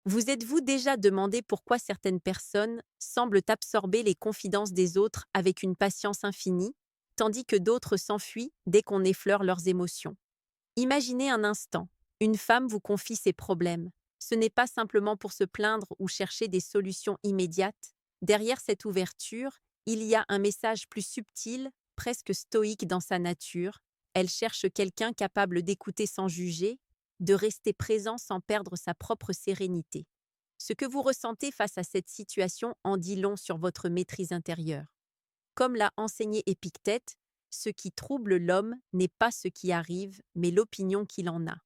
Vous êtes-vous déjà demandé pourquoi certaines personnes semblent absorber les confidences des autres avec une patience infinie, tandis que d'autres s'enfuient dès qu'on effleure leurs émotions? Imaginez un instant, une femme vous confie ses problèmes. Ce n'est pas simplement pour se plaindre ou chercher des solutions immédiates. Derrière cette ouverture, il y a un message plus subtil, presque stoïque dans sa nature. Elle cherche quelqu'un capable d'écouter sans juger, de rester présent sans perdre sa propre sérénité. Ce que vous ressentez face à cette situation en dit long sur votre maîtrise intérieure. Comme l'a enseigné Épictète, ce qui trouble l'homme n'est pas ce qui arrive, mais l'opinion qu'il en a.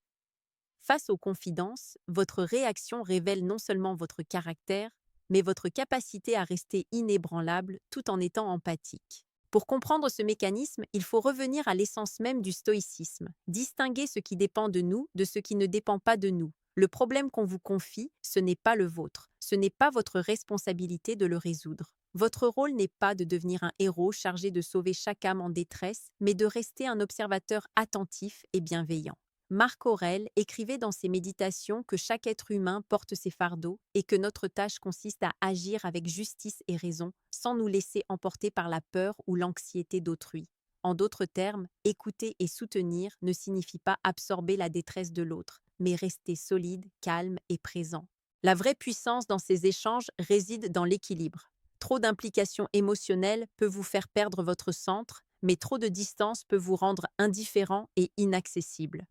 Face aux confidences, votre réaction révèle non seulement votre caractère, mais votre capacité à rester inébranlable tout en étant empathique. Pour comprendre ce mécanisme, il faut revenir à l'essence même du stoïcisme, distinguer ce qui dépend de nous de ce qui ne dépend pas de nous. Le problème qu'on vous confie, ce n'est pas le vôtre, ce n'est pas votre responsabilité de le résoudre. Votre rôle n'est pas de devenir un héros chargé de sauver chaque âme en détresse, mais de rester un observateur attentif et bienveillant. Marc Aurèle écrivait dans ses méditations que chaque être humain porte ses fardeaux et que notre tâche consiste à agir avec justice et raison, sans nous laisser emporter par la peur ou l'anxiété d'autrui. En d'autres termes, écouter et soutenir ne signifie pas absorber la détresse de l'autre, mais rester solide, calme et présent. La vraie puissance dans ces échanges réside dans l'équilibre. Trop d'implication émotionnelle peut vous faire perdre votre centre, mais trop de distance peut vous rendre indifférent et inaccessible.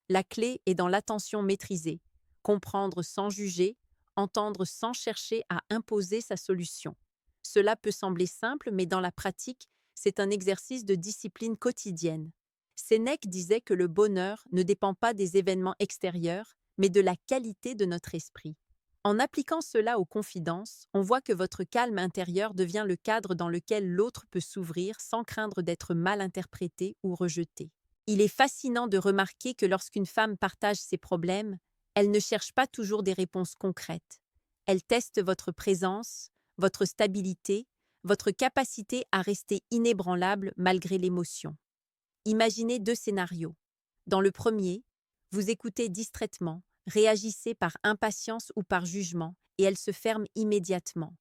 La clé est dans l'attention maîtrisée, comprendre sans juger, entendre sans chercher à imposer sa solution. Cela peut sembler simple, mais dans la pratique, c'est un exercice de discipline quotidienne. Sénèque disait que le bonheur ne dépend pas des événements extérieurs, mais de la qualité de notre esprit. En appliquant cela aux confidences, on voit que votre calme intérieur devient le cadre dans lequel l'autre peut s'ouvrir sans craindre d'être mal interprété ou rejeté. Il est fascinant de remarquer que lorsqu'une femme partage ses problèmes, elle ne cherche pas toujours des réponses concrètes. Elle teste votre présence, votre stabilité, votre capacité à rester inébranlable malgré l'émotion. Imaginez deux scénarios. Dans le premier, vous écoutez distraitement, réagissez par impatience ou par jugement, et elle se ferme immédiatement.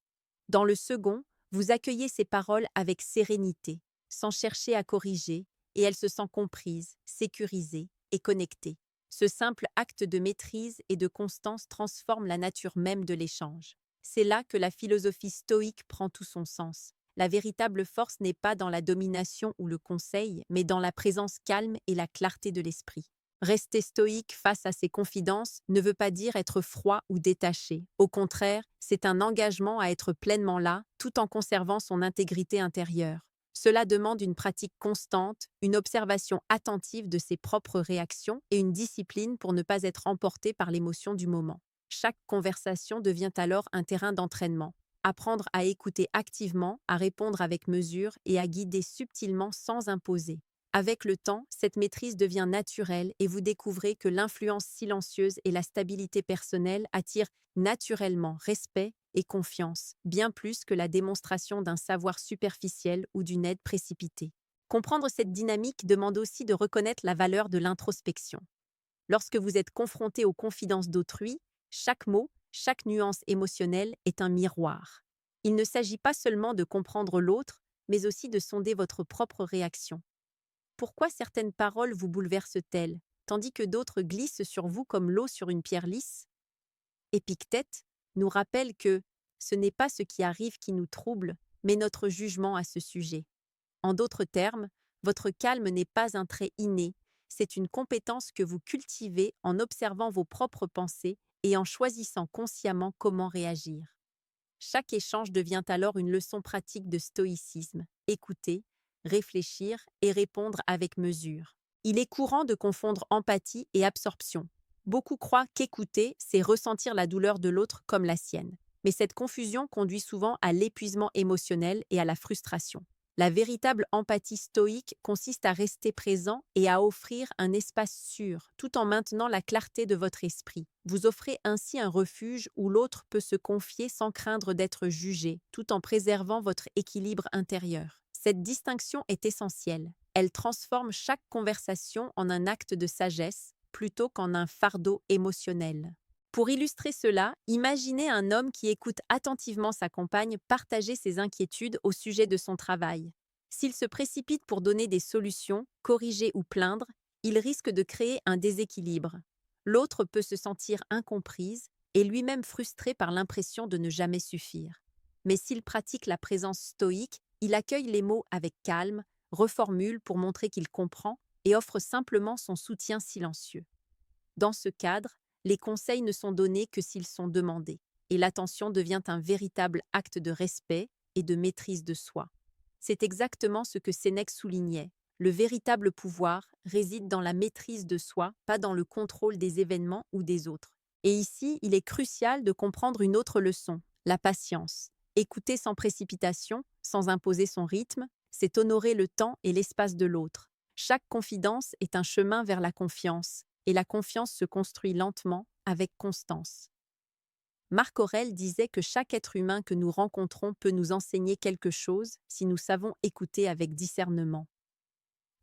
Dans le second, vous accueillez ses paroles avec sérénité, sans chercher à corriger, et elle se sent comprise, sécurisée et connectée. Ce simple acte de maîtrise et de constance transforme la nature même de l'échange. C'est là que la philosophie stoïque prend tout son sens. La véritable force n'est pas dans la domination ou le conseil, mais dans la présence calme et la clarté de l'esprit. Rester stoïque face à ses confidences ne veut pas dire être froid ou détaché. Au contraire, c'est un engagement à être pleinement là, tout en conservant son intégrité intérieure. Cela demande une pratique constante, une observation attentive de ses propres réactions et une discipline pour ne pas être emporté par l'émotion du moment. Chaque conversation devient alors un terrain d'entraînement. Apprendre à écouter activement, à répondre avec mesure et à guider subtilement sans imposer. Avec le temps, cette maîtrise devient naturelle et vous découvrez que l'influence silencieuse et la stabilité personnelle attirent naturellement respect et confiance, bien plus que la démonstration d'un savoir superficiel ou d'une aide précipitée. Comprendre cette dynamique demande aussi de reconnaître la valeur de l'introspection. Lorsque vous êtes confronté aux confidences d'autrui, chaque mot, chaque nuance émotionnelle est un miroir. Il ne s'agit pas seulement de comprendre l'autre, mais aussi de sonder votre propre réaction. Pourquoi certaines paroles vous bouleversent-elles, tandis que d'autres glissent sur vous comme l'eau sur une pierre lisse? Épictète nous rappelle que ce n'est pas ce qui arrive qui nous trouble, mais notre jugement à ce sujet. En d'autres termes, votre calme n'est pas un trait inné, c'est une compétence que vous cultivez en observant vos propres pensées et en choisissant consciemment comment réagir. Chaque échange devient alors une leçon pratique de stoïcisme. Écouter, réfléchir et répondre avec mesure. Il est courant de confondre empathie et absorption. Beaucoup croient qu'écouter, c'est ressentir la douleur de l'autre comme la sienne. Mais cette confusion conduit souvent à l'épuisement émotionnel et à la frustration. La véritable empathie stoïque consiste à rester présent et à offrir un espace sûr, tout en maintenant la clarté de votre esprit. Vous offrez ainsi un refuge où l'autre peut se confier sans craindre d'être jugé, tout en préservant votre équilibre intérieur. Cette distinction est essentielle. Elle transforme chaque conversation en un acte de sagesse plutôt qu'en un fardeau émotionnel. Pour illustrer cela, imaginez un homme qui écoute attentivement sa compagne partager ses inquiétudes au sujet de son travail. S'il se précipite pour donner des solutions, corriger ou plaindre, il risque de créer un déséquilibre. L'autre peut se sentir incomprise et lui-même frustré par l'impression de ne jamais suffire. Mais s'il pratique la présence stoïque, il accueille les mots avec calme, reformule pour montrer qu'il comprend et offre simplement son soutien silencieux. Dans ce cadre, les conseils ne sont donnés que s'ils sont demandés, et l'attention devient un véritable acte de respect et de maîtrise de soi. C'est exactement ce que Sénèque soulignait. Le véritable pouvoir réside dans la maîtrise de soi, pas dans le contrôle des événements ou des autres. Et ici, il est crucial de comprendre une autre leçon, la patience. Écouter sans précipitation, sans imposer son rythme, c'est honorer le temps et l'espace de l'autre. Chaque confidence est un chemin vers la confiance, et la confiance se construit lentement, avec constance. Marc Aurèle disait que chaque être humain que nous rencontrons peut nous enseigner quelque chose si nous savons écouter avec discernement.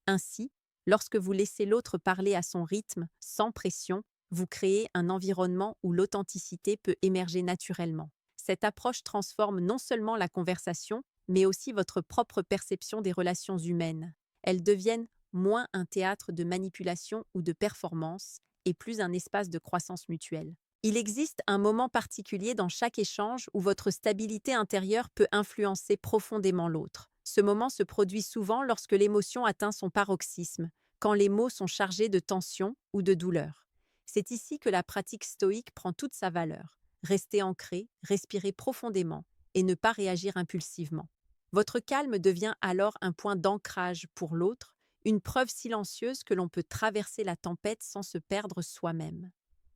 Ainsi, lorsque vous laissez l'autre parler à son rythme, sans pression, vous créez un environnement où l'authenticité peut émerger naturellement. Cette approche transforme non seulement la conversation, mais aussi votre propre perception des relations humaines. Elles deviennent moins un théâtre de manipulation ou de performance, et plus un espace de croissance mutuelle. Il existe un moment particulier dans chaque échange où votre stabilité intérieure peut influencer profondément l'autre. Ce moment se produit souvent lorsque l'émotion atteint son paroxysme, quand les mots sont chargés de tension ou de douleur. C'est ici que la pratique stoïque prend toute sa valeur. Rester ancré, respirer profondément et ne pas réagir impulsivement. Votre calme devient alors un point d'ancrage pour l'autre, une preuve silencieuse que l'on peut traverser la tempête sans se perdre soi-même.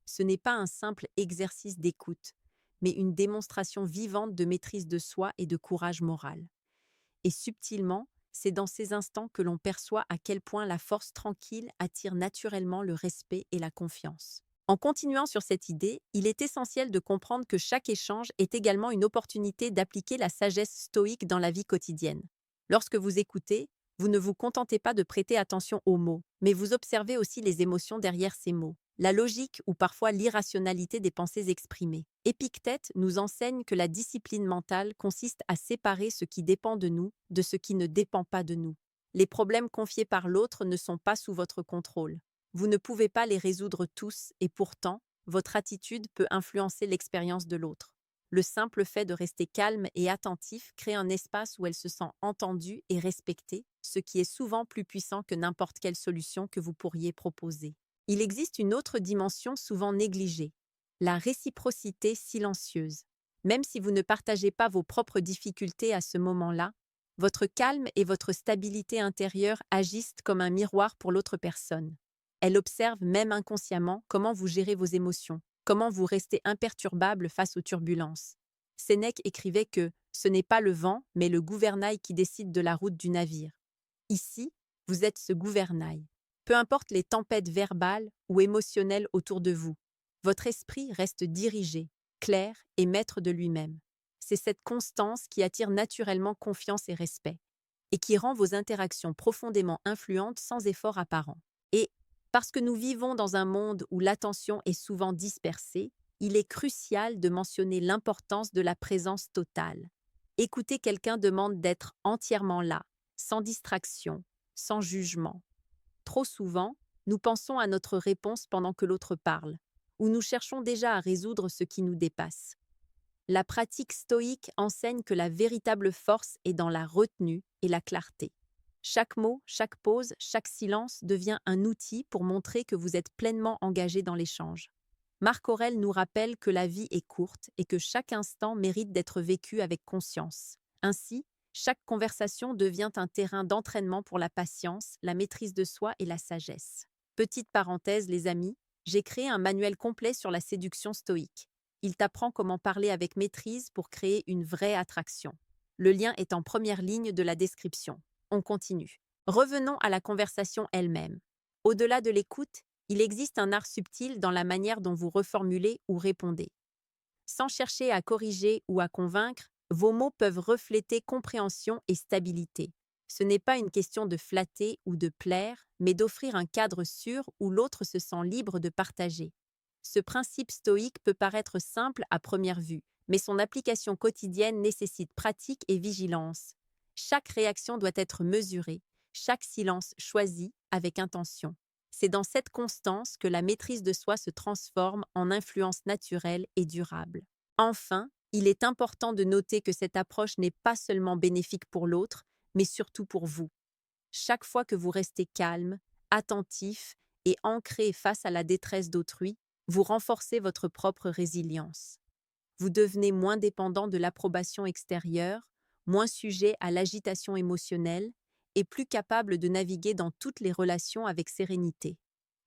Ce n'est pas un simple exercice d'écoute, mais une démonstration vivante de maîtrise de soi et de courage moral. Et subtilement, c'est dans ces instants que l'on perçoit à quel point la force tranquille attire naturellement le respect et la confiance. En continuant sur cette idée, il est essentiel de comprendre que chaque échange est également une opportunité d'appliquer la sagesse stoïque dans la vie quotidienne. Lorsque vous écoutez, vous ne vous contentez pas de prêter attention aux mots, mais vous observez aussi les émotions derrière ces mots, la logique ou parfois l'irrationalité des pensées exprimées. Épictète nous enseigne que la discipline mentale consiste à séparer ce qui dépend de nous de ce qui ne dépend pas de nous. Les problèmes confiés par l'autre ne sont pas sous votre contrôle. Vous ne pouvez pas les résoudre tous et pourtant, votre attitude peut influencer l'expérience de l'autre. Le simple fait de rester calme et attentif crée un espace où elle se sent entendue et respectée, ce qui est souvent plus puissant que n'importe quelle solution que vous pourriez proposer. Il existe une autre dimension souvent négligée, la réciprocité silencieuse. Même si vous ne partagez pas vos propres difficultés à ce moment-là, votre calme et votre stabilité intérieure agissent comme un miroir pour l'autre personne. Elle observe même inconsciemment comment vous gérez vos émotions, comment vous restez imperturbable face aux turbulences. Sénèque écrivait que ce n'est pas le vent, mais le gouvernail qui décide de la route du navire. Ici, vous êtes ce gouvernail. Peu importe les tempêtes verbales ou émotionnelles autour de vous, votre esprit reste dirigé, clair et maître de lui-même. C'est cette constance qui attire naturellement confiance et respect, et qui rend vos interactions profondément influentes sans effort apparent. Et parce que nous vivons dans un monde où l'attention est souvent dispersée, il est crucial de mentionner l'importance de la présence totale. Écouter quelqu'un demande d'être entièrement là, sans distraction, sans jugement. Trop souvent, nous pensons à notre réponse pendant que l'autre parle, ou nous cherchons déjà à résoudre ce qui nous dépasse. La pratique stoïque enseigne que la véritable force est dans la retenue et la clarté. Chaque mot, chaque pause, chaque silence devient un outil pour montrer que vous êtes pleinement engagé dans l'échange. Marc Aurèle nous rappelle que la vie est courte et que chaque instant mérite d'être vécu avec conscience. Ainsi, chaque conversation devient un terrain d'entraînement pour la patience, la maîtrise de soi et la sagesse. Petite parenthèse, les amis, j'ai créé un manuel complet sur la séduction stoïque. Il t'apprend comment parler avec maîtrise pour créer une vraie attraction. Le lien est en première ligne de la description. On continue. Revenons à la conversation elle-même. Au-delà de l'écoute, il existe un art subtil dans la manière dont vous reformulez ou répondez. Sans chercher à corriger ou à convaincre, vos mots peuvent refléter compréhension et stabilité. Ce n'est pas une question de flatter ou de plaire, mais d'offrir un cadre sûr où l'autre se sent libre de partager. Ce principe stoïque peut paraître simple à première vue, mais son application quotidienne nécessite pratique et vigilance. Chaque réaction doit être mesurée, chaque silence choisi avec intention. C'est dans cette constance que la maîtrise de soi se transforme en influence naturelle et durable. Enfin, il est important de noter que cette approche n'est pas seulement bénéfique pour l'autre, mais surtout pour vous. Chaque fois que vous restez calme, attentif et ancré face à la détresse d'autrui, vous renforcez votre propre résilience. Vous devenez moins dépendant de l'approbation extérieure, moins sujet à l'agitation émotionnelle et plus capable de naviguer dans toutes les relations avec sérénité.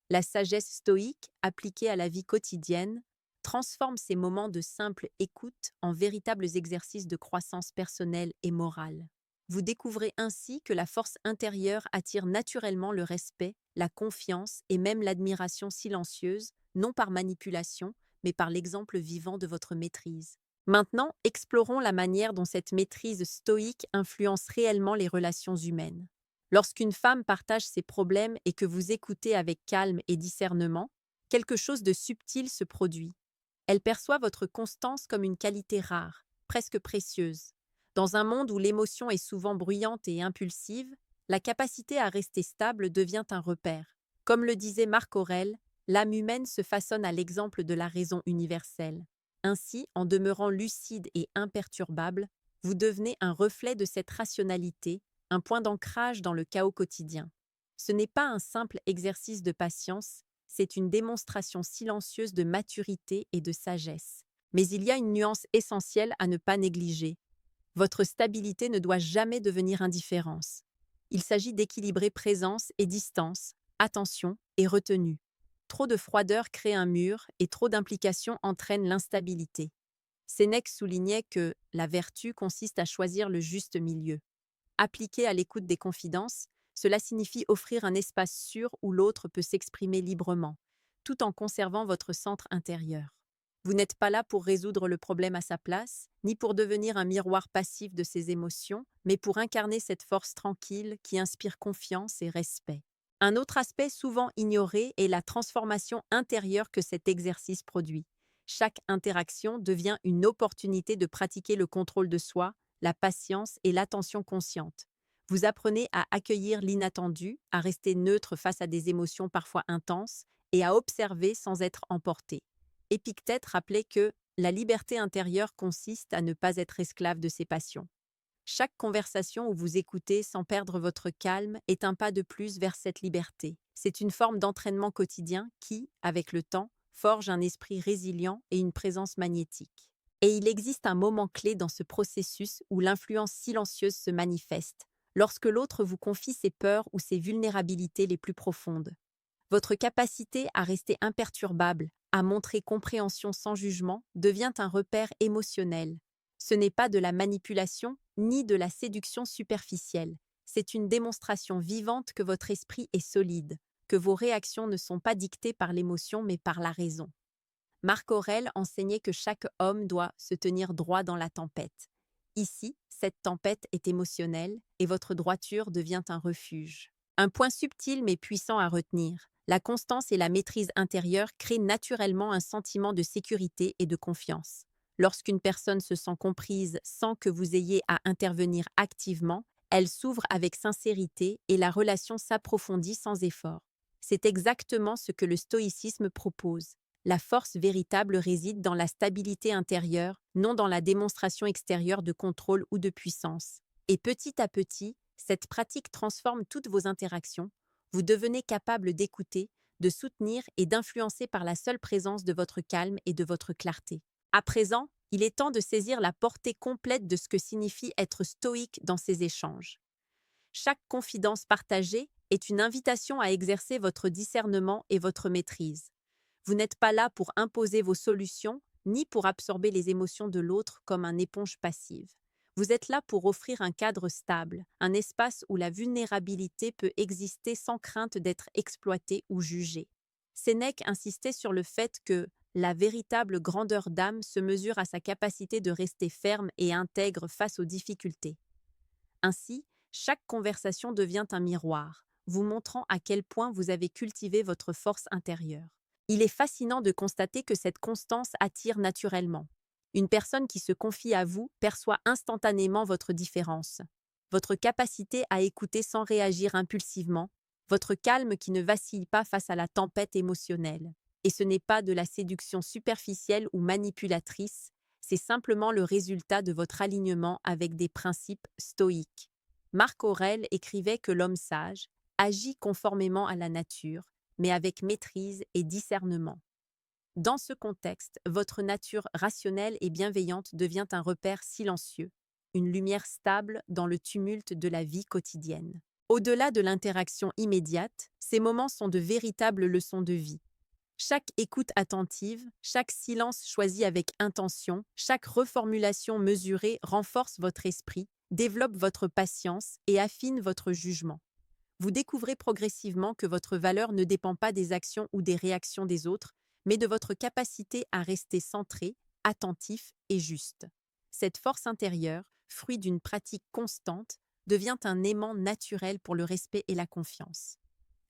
La sagesse stoïque, appliquée à la vie quotidienne, transforme ces moments de simple écoute en véritables exercices de croissance personnelle et morale. Vous découvrez ainsi que la force intérieure attire naturellement le respect, la confiance et même l'admiration silencieuse, non par manipulation, mais par l'exemple vivant de votre maîtrise. Maintenant, explorons la manière dont cette maîtrise stoïque influence réellement les relations humaines. Lorsqu'une femme partage ses problèmes et que vous écoutez avec calme et discernement, quelque chose de subtil se produit. Elle perçoit votre constance comme une qualité rare, presque précieuse. Dans un monde où l'émotion est souvent bruyante et impulsive, la capacité à rester stable devient un repère. Comme le disait Marc Aurèle, l'âme humaine se façonne à l'exemple de la raison universelle. Ainsi, en demeurant lucide et imperturbable, vous devenez un reflet de cette rationalité, un point d'ancrage dans le chaos quotidien. Ce n'est pas un simple exercice de patience, c'est une démonstration silencieuse de maturité et de sagesse. Mais il y a une nuance essentielle à ne pas négliger. Votre stabilité ne doit jamais devenir indifférence. Il s'agit d'équilibrer présence et distance, attention et retenue. Trop de froideur crée un mur et trop d'implication entraîne l'instabilité. Sénèque soulignait que la vertu consiste à choisir le juste milieu. Appliqué à l'écoute des confidences, cela signifie offrir un espace sûr où l'autre peut s'exprimer librement, tout en conservant votre centre intérieur. Vous n'êtes pas là pour résoudre le problème à sa place, ni pour devenir un miroir passif de ses émotions, mais pour incarner cette force tranquille qui inspire confiance et respect. Un autre aspect souvent ignoré est la transformation intérieure que cet exercice produit. Chaque interaction devient une opportunité de pratiquer le contrôle de soi, la patience et l'attention consciente. Vous apprenez à accueillir l'inattendu, à rester neutre face à des émotions parfois intenses et à observer sans être emporté. Épictète rappelait que la liberté intérieure consiste à ne pas être esclave de ses passions. Chaque conversation où vous écoutez sans perdre votre calme est un pas de plus vers cette liberté. C'est une forme d'entraînement quotidien qui, avec le temps, forge un esprit résilient et une présence magnétique. Et il existe un moment clé dans ce processus où l'influence silencieuse se manifeste, lorsque l'autre vous confie ses peurs ou ses vulnérabilités les plus profondes. Votre capacité à rester imperturbable, à montrer compréhension sans jugement, devient un repère émotionnel. Ce n'est pas de la manipulation ni de la séduction superficielle. C'est une démonstration vivante que votre esprit est solide, que vos réactions ne sont pas dictées par l'émotion mais par la raison. Marc Aurèle enseignait que chaque homme doit se tenir droit dans la tempête. Ici, cette tempête est émotionnelle et votre droiture devient un refuge. Un point subtil mais puissant à retenir. La constance et la maîtrise intérieure créent naturellement un sentiment de sécurité et de confiance. Lorsqu'une personne se sent comprise sans que vous ayez à intervenir activement, elle s'ouvre avec sincérité et la relation s'approfondit sans effort. C'est exactement ce que le stoïcisme propose. La force véritable réside dans la stabilité intérieure, non dans la démonstration extérieure de contrôle ou de puissance. Et petit à petit, cette pratique transforme toutes vos interactions. Vous devenez capable d'écouter, de soutenir et d'influencer par la seule présence de votre calme et de votre clarté. À présent, il est temps de saisir la portée complète de ce que signifie être stoïque dans ces échanges. Chaque confidence partagée est une invitation à exercer votre discernement et votre maîtrise. Vous n'êtes pas là pour imposer vos solutions, ni pour absorber les émotions de l'autre comme une éponge passive. Vous êtes là pour offrir un cadre stable, un espace où la vulnérabilité peut exister sans crainte d'être exploitée ou jugée. Sénèque insistait sur le fait que la véritable grandeur d'âme se mesure à sa capacité de rester ferme et intègre face aux difficultés. Ainsi, chaque conversation devient un miroir, vous montrant à quel point vous avez cultivé votre force intérieure. Il est fascinant de constater que cette constance attire naturellement. Une personne qui se confie à vous perçoit instantanément votre différence, votre capacité à écouter sans réagir impulsivement, votre calme qui ne vacille pas face à la tempête émotionnelle. Et ce n'est pas de la séduction superficielle ou manipulatrice, c'est simplement le résultat de votre alignement avec des principes stoïques. Marc Aurèle écrivait que l'homme sage agit conformément à la nature, mais avec maîtrise et discernement. Dans ce contexte, votre nature rationnelle et bienveillante devient un repère silencieux, une lumière stable dans le tumulte de la vie quotidienne. Au-delà de l'interaction immédiate, ces moments sont de véritables leçons de vie. Chaque écoute attentive, chaque silence choisi avec intention, chaque reformulation mesurée renforce votre esprit, développe votre patience et affine votre jugement. Vous découvrez progressivement que votre valeur ne dépend pas des actions ou des réactions des autres, mais de votre capacité à rester centré, attentif et juste. Cette force intérieure, fruit d'une pratique constante, devient un aimant naturel pour le respect et la confiance.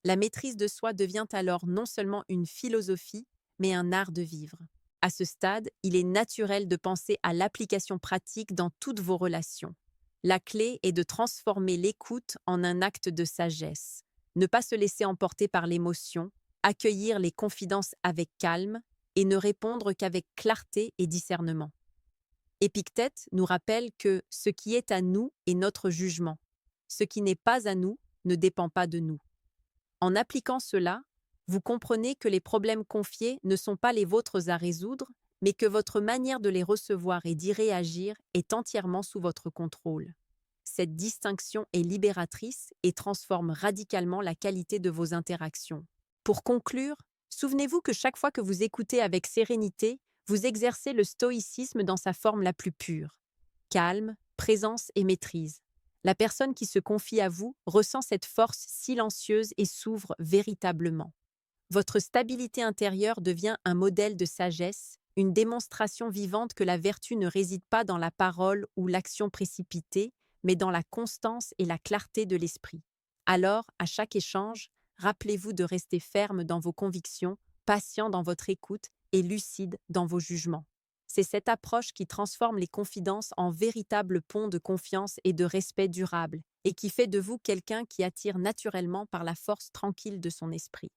La maîtrise de soi devient alors non seulement une philosophie, mais un art de vivre. À ce stade, il est naturel de penser à l'application pratique dans toutes vos relations. La clé est de transformer l'écoute en un acte de sagesse. Ne pas se laisser emporter par l'émotion, accueillir les confidences avec calme et ne répondre qu'avec clarté et discernement. Épictète nous rappelle que ce qui est à nous est notre jugement. Ce qui n'est pas à nous ne dépend pas de nous. En appliquant cela, vous comprenez que les problèmes confiés ne sont pas les vôtres à résoudre, mais que votre manière de les recevoir et d'y réagir est entièrement sous votre contrôle. Cette distinction est libératrice et transforme radicalement la qualité de vos interactions. Pour conclure, souvenez-vous que chaque fois que vous écoutez avec sérénité, vous exercez le stoïcisme dans sa forme la plus pure. Calme, présence et maîtrise. La personne qui se confie à vous ressent cette force silencieuse et s'ouvre véritablement. Votre stabilité intérieure devient un modèle de sagesse, une démonstration vivante que la vertu ne réside pas dans la parole ou l'action précipitée, mais dans la constance et la clarté de l'esprit. Alors, à chaque échange, rappelez-vous de rester ferme dans vos convictions, patient dans votre écoute et lucide dans vos jugements. C'est cette approche qui transforme les confidences en véritables ponts de confiance et de respect durable, et qui fait de vous quelqu'un qui attire naturellement par la force tranquille de son esprit.